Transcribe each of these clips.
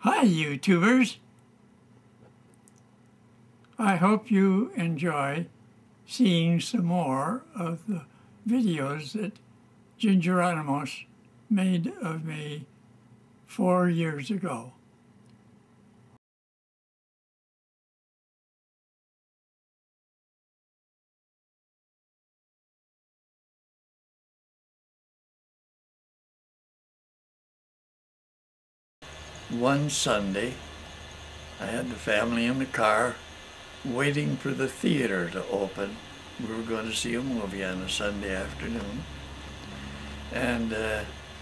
Hi, YouTubers. I hope you enjoy seeing some more of the videos that Ginger Animos made of me 4 years ago. One Sunday, I had the family in the car waiting for the theater to open. We were going to see a movie on a Sunday afternoon. And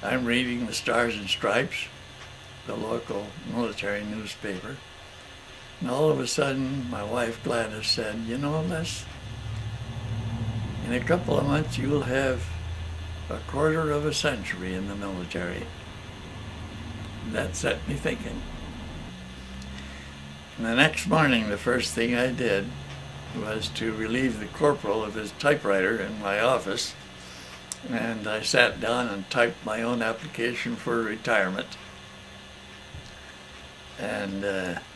I'm reading the Stars and Stripes, the local military newspaper. And all of a sudden, my wife Gladys said, "You know, Les, in a couple of months you'll have a quarter of a century in the military." That set me thinking. And the next morning, the first thing I did was to relieve the corporal of his typewriter in my office, and I sat down and typed my own application for retirement. And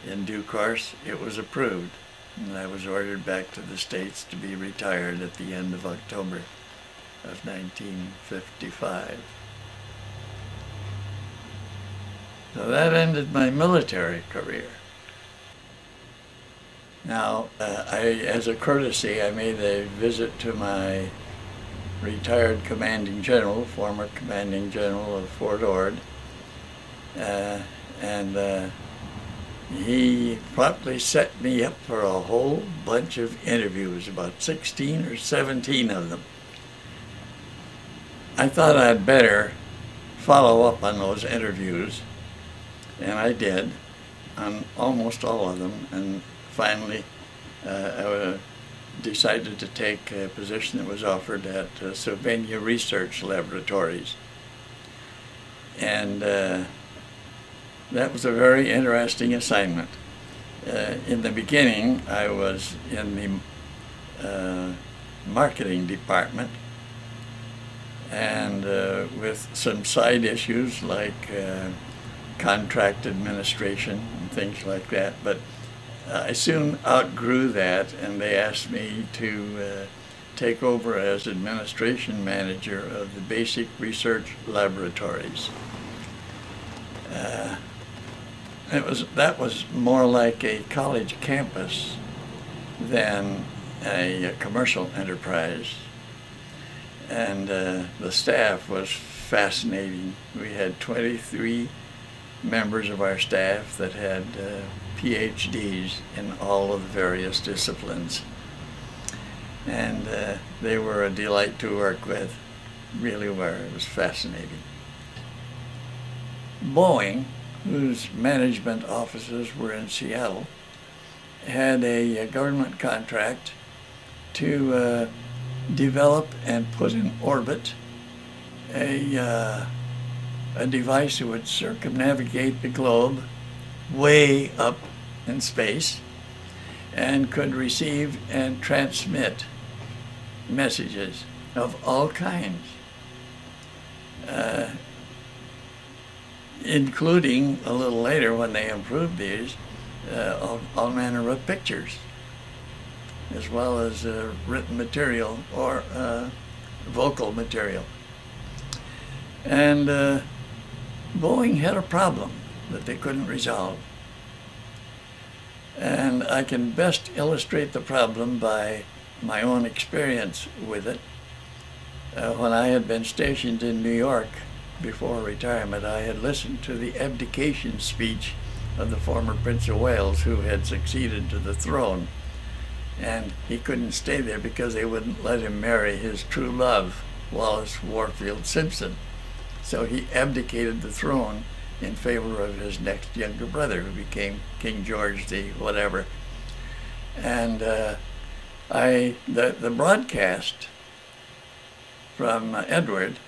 in due course, it was approved, and I was ordered back to the States to be retired at the end of October of 1955. So that ended my military career. Now, as a courtesy, I made a visit to my retired commanding general, former commanding general of Fort Ord, and he promptly set me up for a whole bunch of interviews, about 16 or 17 of them. I thought I'd better follow up on those interviews, and I did, on almost all of them, and finally I decided to take a position that was offered at Sylvania Research Laboratories. And that was a very interesting assignment. In the beginning, I was in the marketing department, and with some side issues like contract administration and things like that, but I soon outgrew that, and they asked me to take over as administration manager of the Basic Research Laboratories. That was more like a college campus than a commercial enterprise, and the staff was fascinating. We had 23 members of our staff that had PhDs in all of the various disciplines, and they were a delight to work with, really were. It was fascinating. Boeing, whose management offices were in Seattle, had a government contract to develop and put in orbit a device that would circumnavigate the globe way up in space and could receive and transmit messages of all kinds, including, a little later when they improved these, all manner of pictures, as well as written material or vocal material. And Boeing had a problem that they couldn't resolve. And I can best illustrate the problem by my own experience with it. When I had been stationed in New York before retirement, I had listened to the abdication speech of the former Prince of Wales, who had succeeded to the throne. And he couldn't stay there because they wouldn't let him marry his true love, Wallace Warfield Simpson. So he abdicated the throne in favor of his next younger brother, who became King George the whatever. And the broadcast from Edward,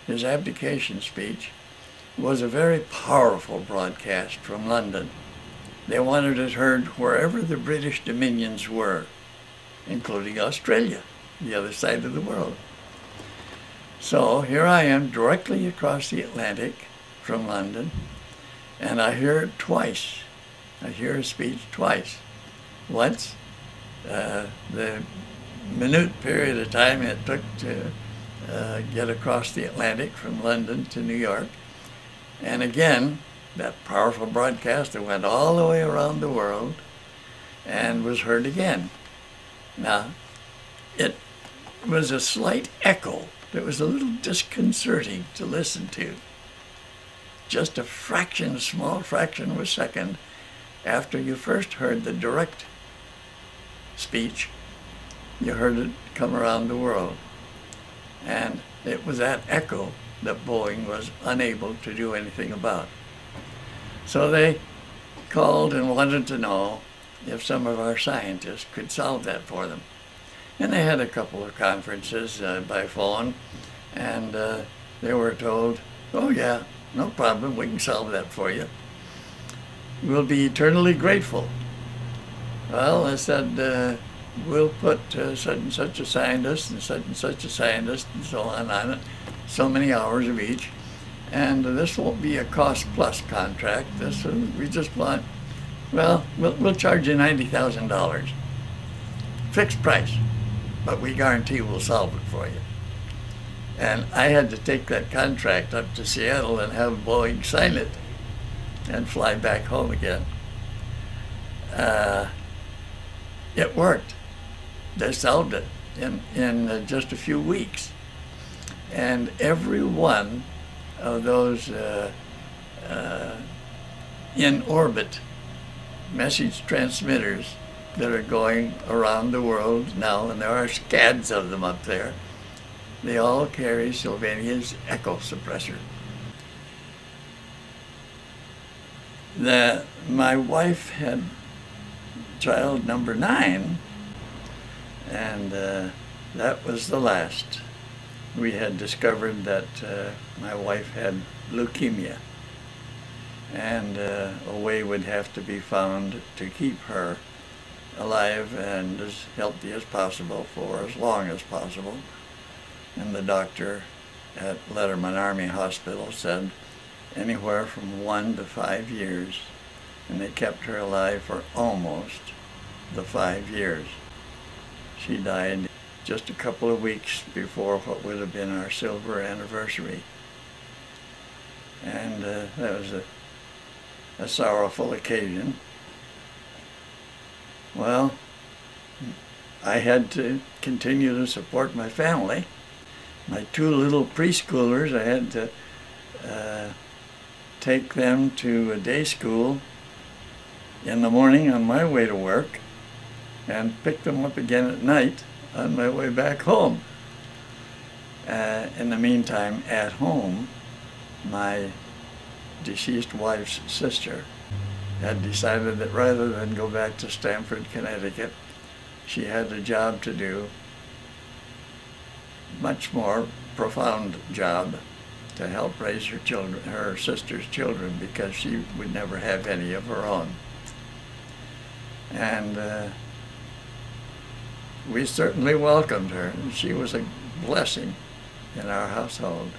his abdication speech, was a very powerful broadcast from London. They wanted it heard wherever the British dominions were, including Australia, the other side of the world. So here I am, directly across the Atlantic from London, And I hear it twice. I hear a speech twice. Once, the minute period of time it took to get across the Atlantic from London to New York. And again, that powerful broadcast that went all the way around the world and was heard again. Now, it was a slight echo that was a little disconcerting to listen to. Just a fraction, a small fraction of a second after you first heard the direct speech, you heard it come around the world. And it was that echo that Boeing was unable to do anything about. So they called and wanted to know if some of our scientists could solve that for them. And they had a couple of conferences by phone, and they were told, oh yeah, no problem, we can solve that for you. We'll be eternally grateful. Well, I said, we'll put such and such a scientist and such a scientist and so on it, so many hours of each. And this won't be a cost-plus contract. We just want, well, we'll charge you $90,000. Fixed price, but we guarantee we'll solve it for you. And I had to take that contract up to Seattle and have Boeing sign it and fly back home again. It worked. They solved it in just a few weeks. And every one of those in-orbit message transmitters that are going around the world now, and there are scads of them up there, they all carry Sylvania's echo suppressor. My wife had child number 9, and that was the last. We had discovered that my wife had leukemia, and a way would have to be found to keep her alive and as healthy as possible for as long as possible. And the doctor at Letterman Army Hospital said anywhere from 1 to 5 years, and they kept her alive for almost the 5 years. She died just a couple of weeks before what would have been our silver anniversary. And that was a sorrowful occasion. Well, I had to continue to support my family. My 2 little preschoolers, I had to take them to a day school in the morning on my way to work and pick them up again at night on my way back home. In the meantime, at home, my deceased wife's sister had decided that rather than go back to Stamford, Connecticut, she had a job to do, much more profound job, to help raise her children, her sister's children, because she would never have any of her own. And we certainly welcomed her, and she was a blessing in our household.